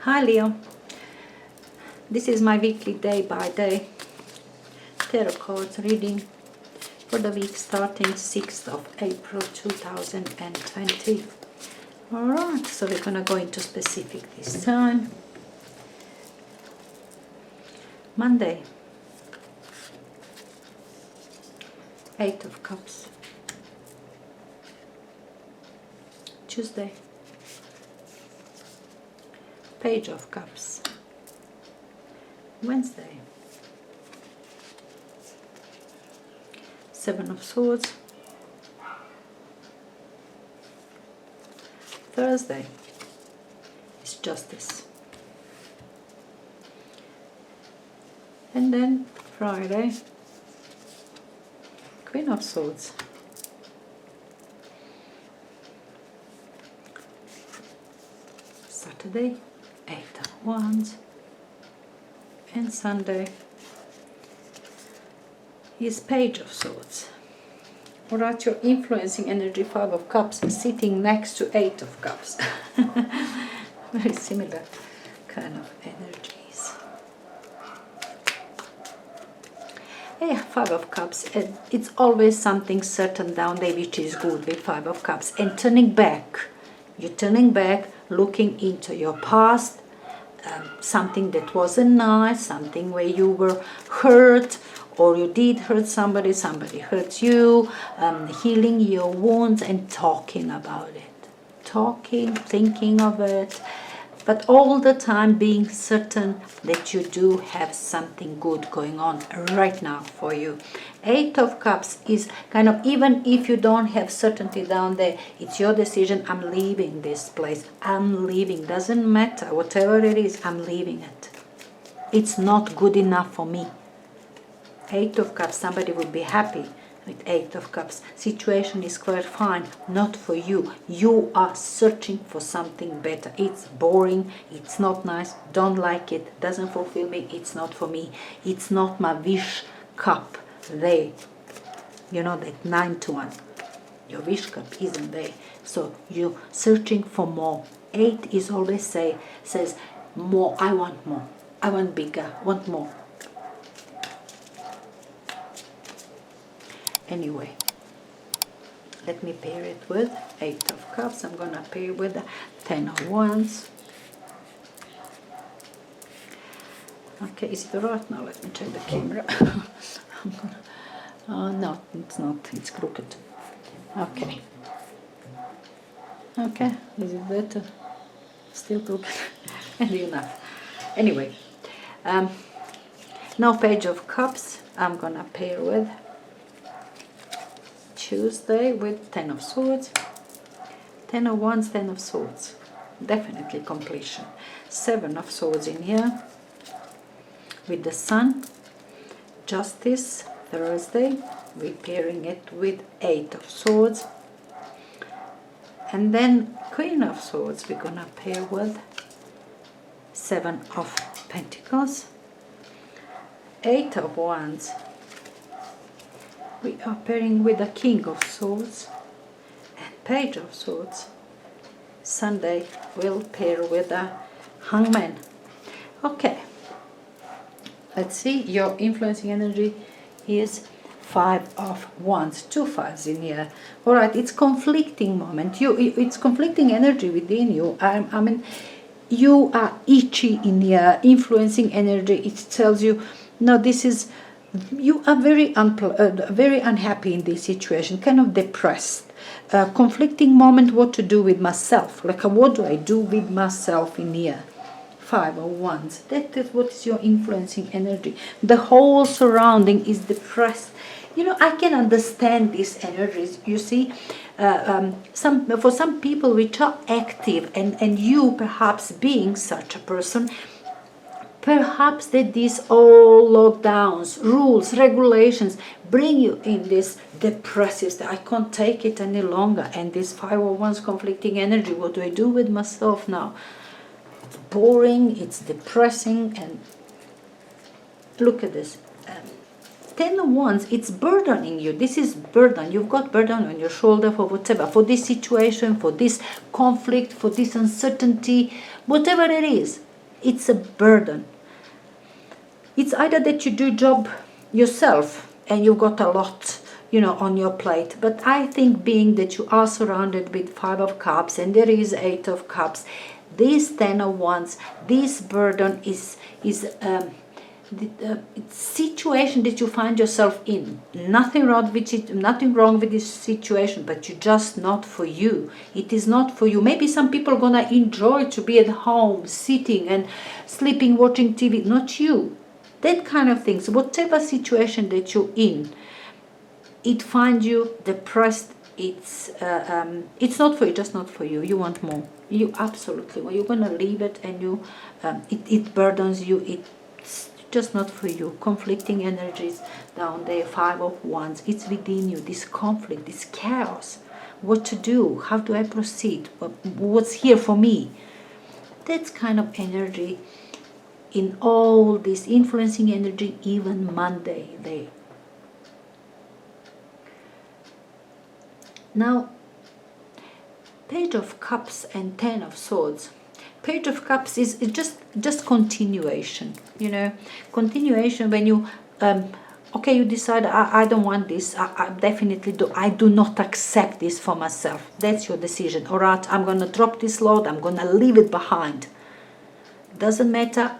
Hi Leo, this is my weekly day by day tarot cards reading for the week starting 6th of April 2020. Alright, so we're gonna go into specific this time. Monday, 8 of Cups. Tuesday, Page of Cups. Wednesday, 7 of Swords. Thursday is Justice. And then Friday, Queen of Swords. Saturday, 8 of Wands. And Sunday is Page of Swords. Alright, your influencing energy, 5 of Cups, sitting next to 8 of Cups. Very similar kind of energies. Yeah, 5 of Cups. It's always something certain down there which is good with 5 of Cups. And turning back. You're turning back, looking into your past. Something that wasn't nice, something where you were hurt, or you did hurt somebody, somebody hurt you, healing your wounds and talking about it. Talking, thinking of it, but all the time being certain that you do have something good going on right now for you. 8 of Cups is kind of, even if you don't have certainty down there, it's your decision. I'm leaving this place. I'm leaving. Doesn't matter. Whatever it is, I'm leaving it. It's not good enough for me. 8 of Cups, somebody would be happy with 8 of Cups. Situation is quite fine, not for you. You are searching for something better. It's boring, it's not nice, don't like it, doesn't fulfill me, it's not for me. It's not my wish cup there. You know, that 9 to 1. Your wish cup isn't there. So you're searching for more. 8 is always says more. I want more. I want bigger, want more. Anyway, let me pair it with 8 of Cups. I'm going to pair with the 10 of Wands. Okay, is it right now? Let me check the camera. No, it's not. It's crooked. Okay. Okay, is it better? Still crooked. And enough. Anyway, now Page of Cups. I'm going to pair with Tuesday with 10 of Swords, 10 of Wands, 10 of Swords. Definitely completion. 7 of Swords in here with the Sun, Justice, Thursday. We're pairing it with 8 of Swords. And then Queen of Swords we're gonna pair with 7 of Pentacles, 8 of Wands. We are pairing with the King of Swords and Page of Swords. Sunday we'll pair with the Hangman. Okay, let's see. Your influencing energy is 5 of Wands. 2 5s in here. All right, it's conflicting moment. It's conflicting energy within you. I mean, you are itchy in here. Influencing energy. It tells you, no, this is. You are very unhappy in this situation, kind of depressed. Conflicting moment, what to do with myself. Like, what do I do with myself in here? 5 of Wands. That is what is your influencing energy. The whole surrounding is depressed. You know, I can understand these energies. You see, for some people which are active, and you perhaps being such a person, perhaps that these all lockdowns, rules, regulations bring you in this depressive state. I can't take it any longer. And this 5 of Wands conflicting energy, what do I do with myself now? It's boring, it's depressing, and look at this. 10 of Wands, it's burdening you. This is burden. You've got burden on your shoulder for whatever, for this situation, for this conflict, for this uncertainty, whatever it is. It's a burden. It's either that you do job yourself and you've got a lot, you know, on your plate. But I think being that you are surrounded with 5 of Cups and there is 8 of Cups, this 10 of Wands, this burden is the situation that you find yourself in. Nothing wrong with it, nothing wrong with this situation, but you're just not for you. It is not for you. Maybe some people are gonna enjoy to be at home, sitting and sleeping, watching TV. Not you. That kind of things. Whatever situation that you're in, it finds you depressed. It's not for you, just not for you. You want more. You absolutely. Well, you're gonna leave it, and you, it burdens you. It's just not for you. Conflicting energies down there. 5 of Wands. It's within you. This conflict, this chaos. What to do? How do I proceed? What's here for me? That's kind of energy. In all this influencing energy, even Monday there. Now, Page of Cups and 10 of Swords. Page of Cups is just continuation, you know, continuation when you, okay, you decide, I don't want this, I definitely I do not accept this for myself. That's your decision. All right, I'm going to drop this load, I'm going to leave it behind. Doesn't matter,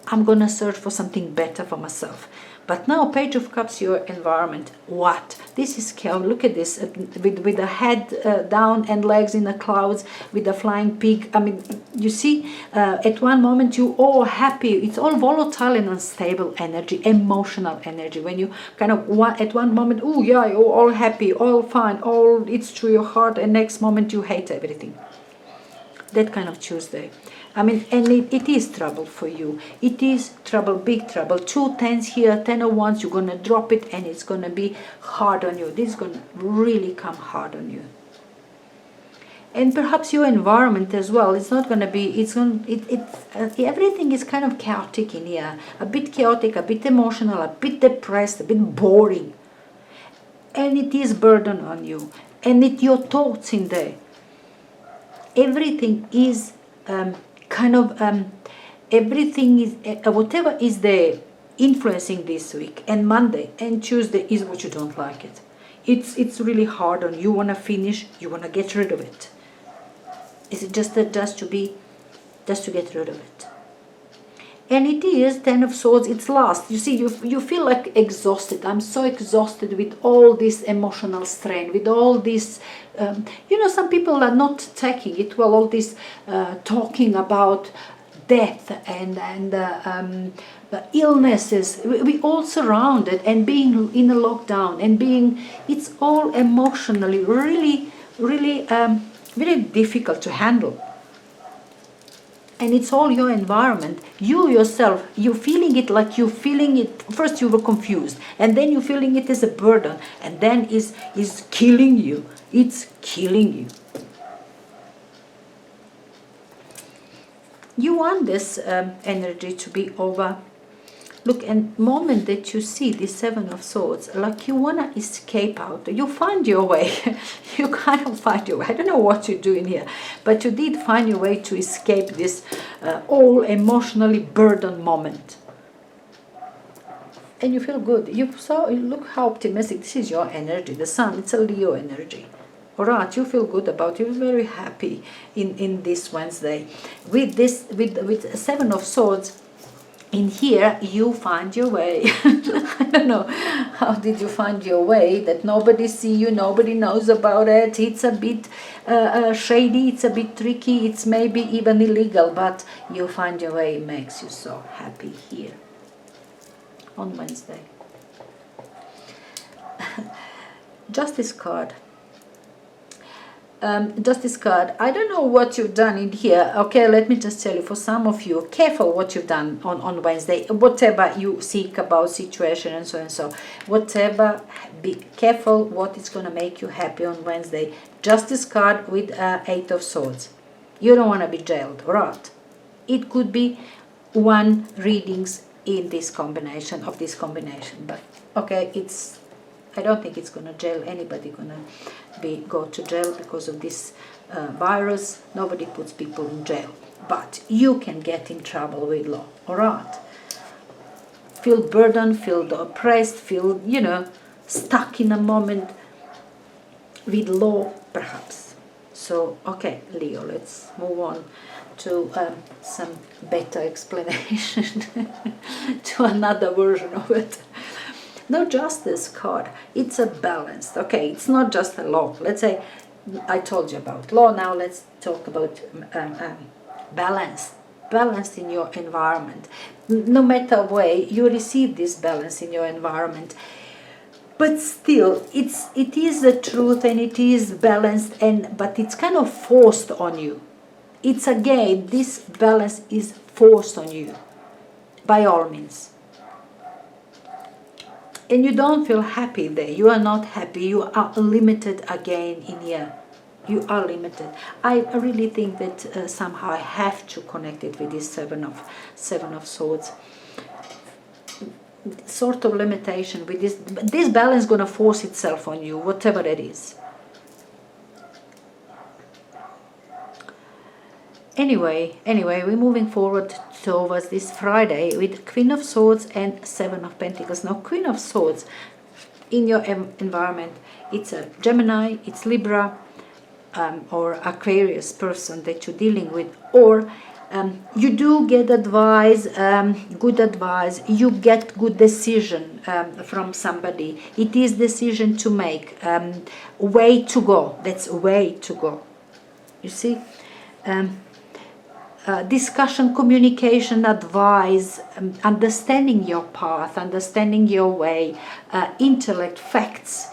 I'm going to search for something better for myself. But now, Page of Cups, your environment. What? This is chaos. Look at this, with the head down and legs in the clouds, with the flying pig. I mean, you see, at one moment you all happy. It's all volatile and unstable energy, emotional energy. When you kind of, at one moment, oh yeah, you're all happy, all fine, all it's through your heart, and next moment you hate everything. That kind of Tuesday. I mean, and it is trouble for you. It is trouble, big trouble. 2 10s here, 10 of Wands, you're going to drop it and it's going to be hard on you. This is going to really come hard on you. And perhaps your environment as well. It's not going to be, everything is kind of chaotic in here. A bit chaotic, a bit emotional, a bit depressed, a bit boring. And it is burden on you. And your thoughts in there. Everything is... everything is, whatever is there influencing this week, and Monday and Tuesday is what you don't like it. It's really hard on you. You want to finish, you want to get rid of it. Is it just to get rid of it? And it is 10 of Swords, it's last. You see, you feel like exhausted. I'm so exhausted with all this emotional strain, with all this, you know, some people are not taking it well, all this talking about death and illnesses. We all surrounded and being in a lockdown and being, it's all emotionally really, really, very difficult to handle. And it's all your environment. You yourself, you're feeling it like you're feeling it. First you were confused, and then you're feeling it as a burden, and then is killing you. It's killing you. You want this energy to be over. Look, and moment that you see the 7 of Swords, like you want to escape out. You find your way. You kind of find your way. I don't know what you're doing here, but you did find your way to escape this all emotionally burdened moment. And you feel good. You look how optimistic. This is your energy. The Sun, it's a Leo energy. All right, you feel good about it. You're very happy in this Wednesday. With 7 of Swords, in here, you find your way. I don't know, how did you find your way? That nobody see you, nobody knows about it. It's a bit shady, it's a bit tricky, it's maybe even illegal, but you find your way. It makes you so happy here on Wednesday. Justice card. Justice card. I don't know what you've done in here. Okay, let me just tell you, for some of you, careful what you've done on Wednesday. Whatever you seek about situation and so and so, whatever, be careful what is going to make you happy on Wednesday. Justice card with 8 of Swords. You don't want to be jailed, right? It could be 1 readings in this combination, but okay, I don't think it's going to jail anybody, going to go to jail because of this virus. Nobody puts people in jail. but you can get in trouble with law, all right? Feel burdened, feel oppressed, feel, stuck in a moment with law, perhaps. So, okay, Leo, let's move on to some better explanation, to another version of it. No justice card, it's a balanced, okay, it's not just a law. Let's say, I told you about law, now let's talk about balance in your environment. No matter way, you receive this balance in your environment. But still, it is the truth and it is balanced, but it's kind of forced on you. It's again, this balance is forced on you, by all means. And you don't feel happy there. You are not happy. You are limited again in here. You are limited. I really think that somehow I have to connect it with this seven of swords. Sort of limitation with this balance going to force itself on you, whatever it is. Anyway, we're moving forward towards this Friday with Queen of Swords and Seven of Pentacles. Now, Queen of Swords in your environment, it's a Gemini, it's Libra, or Aquarius person that you're dealing with, or you do get advice, good advice, you get good decision from somebody. It is decision to make, way to go, that's way to go. You see? Discussion, communication, advice, understanding your path, understanding your way, intellect, facts,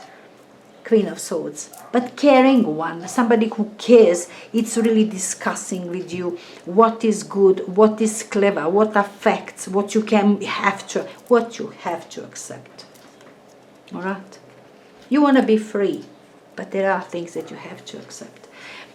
Queen of Swords. But caring one, somebody who cares, it's really discussing with you what is good, what is clever, what are facts, what you have to accept. All right? You want to be free, but there are things that you have to accept.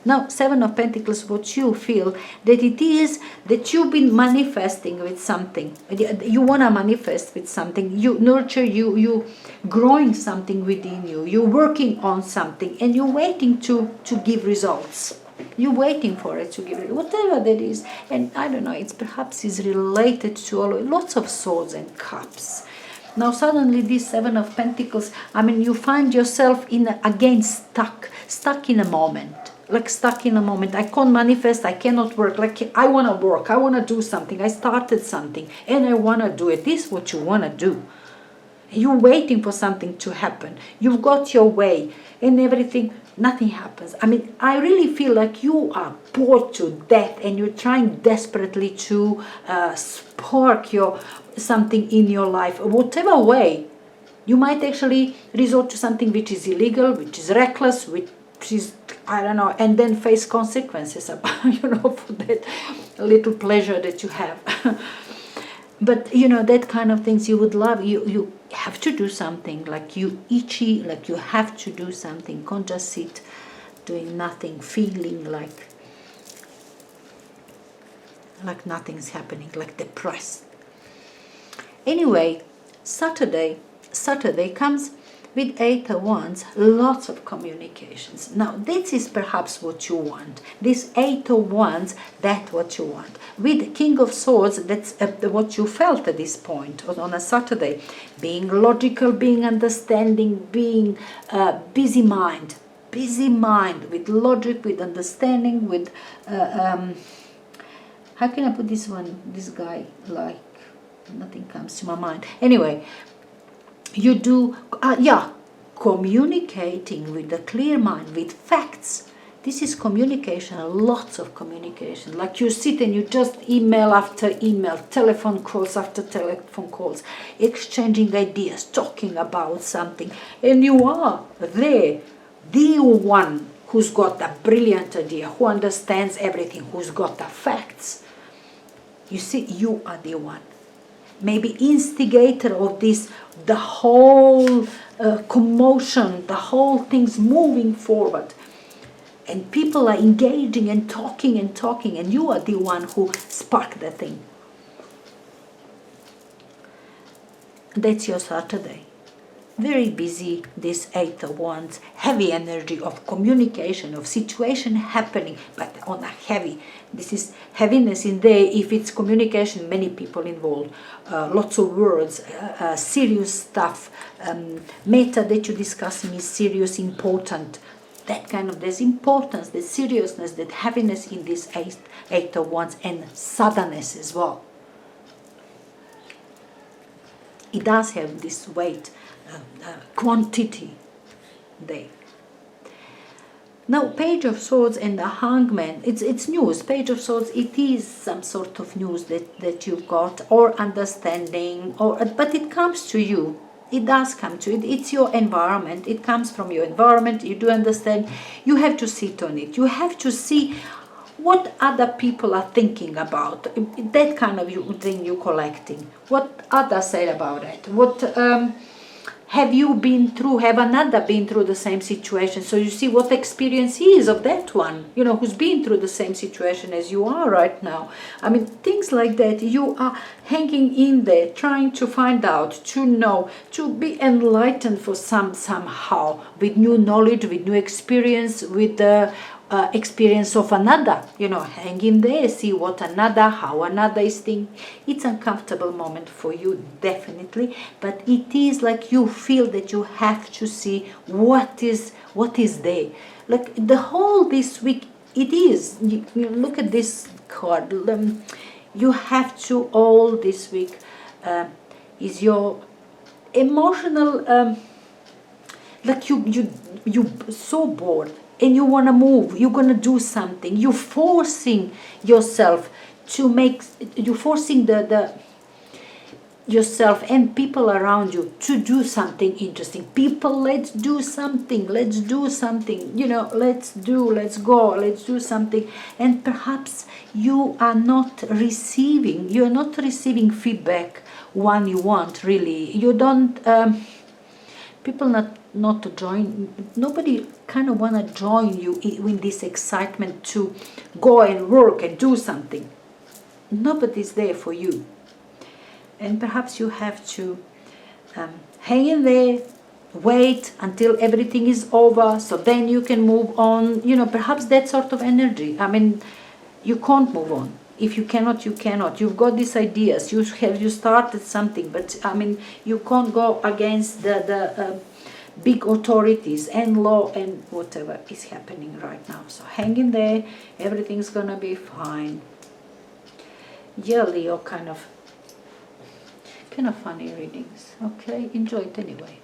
Now, Seven of Pentacles, what you feel that it is that you've been manifesting with something. You want to manifest with something. You nurture, you growing something within you. You're working on something and you're waiting to give results. You're waiting for it to give it, whatever that is. And I don't know, it's perhaps is related to lots of swords and cups. Now suddenly this Seven of Pentacles, I mean, you find yourself stuck in a moment. Like stuck in a moment. I can't manifest, I cannot work. Like I want to work, I want to do something. I started something and I want to do it. This is what you want to do. You're waiting for something to happen. You've got your way and everything, nothing happens. I mean, I really feel like you are bored to death and you're trying desperately to spark something in your life. Whatever way, you might actually resort to something which is illegal, which is reckless, which is, I don't know, and then face consequences about, for that little pleasure that you have. But, that kind of things you would love. You have to do something, like you itchy, like you have to do something. Can't just sit doing nothing, feeling like nothing's happening, like depressed. Anyway, Saturday comes with Eight of Wands, lots of communications. Now, this is perhaps what you want. This Eight of Wands, that's what you want. With King of Swords, that's what you felt at this point on a Saturday. Being logical, being understanding, being busy mind with logic, with understanding, with how can I put this guy, like nothing comes to my mind. Anyway, you do, communicating with a clear mind, with facts. This is communication, lots of communication. Like you sit and you just email after email, telephone calls after telephone calls, exchanging ideas, talking about something. And you are there, the one who's got a brilliant idea, who understands everything, who's got the facts. You see, you are the one. Maybe instigator of this, the whole commotion, the whole thing's moving forward. And people are engaging and talking, and you are the one who sparked the thing. That's your Saturday. very busy, this Eight of Wands, heavy energy of communication, of situation happening, but on a heavy. This is heaviness in there. If it's communication, many people involved, lots of words, serious stuff, matter that you're discussing is serious, important. That kind of, there's importance, the seriousness, that heaviness in this Eight of Wands, and suddenness as well. It does have this weight, quantity there. Now, Page of Swords and the Hangman, it's news. Page of Swords, it is some sort of news that you've got, or understanding, but it comes to you. It does come to it. It's your environment. It comes from your environment. You do understand. You have to sit on it. You have to see what other people are thinking about. That kind of thing you're collecting. What others said about it. What have you been through? Have another been through the same situation? So you see what experience is of that one, who's been through the same situation as you are right now. I mean, things like that. You are hanging in there, trying to find out, to know, to be enlightened for somehow, with new knowledge, with new experience, with the experience of another, hang in there, see how another is thinking. It's an uncomfortable moment for you, definitely, but it is like you feel that you have to see what is there. Like the whole this week, it is, you look at this card, you have to, all this week is your emotional, like you so bored, and you want to move, you're going to do something, you're forcing yourself to make, you're forcing yourself and people around you to do something interesting. People, let's do something, let's go, let's do something. And perhaps you're not receiving feedback one you want, really. You don't, people not to join, nobody kind of want to join you in this excitement to go and work and do something. Nobody's there for you, and perhaps you have to hang in there, wait until everything is over, so then you can move on. Perhaps that sort of energy. I mean, you can't move on. If you cannot, you cannot. You've got these ideas. You started something, but I mean, you can't go against the big authorities and law and whatever is happening right now. So hang in there. Everything's gonna be fine. Yeah, Leo, kind of funny readings. Okay, enjoy it anyway.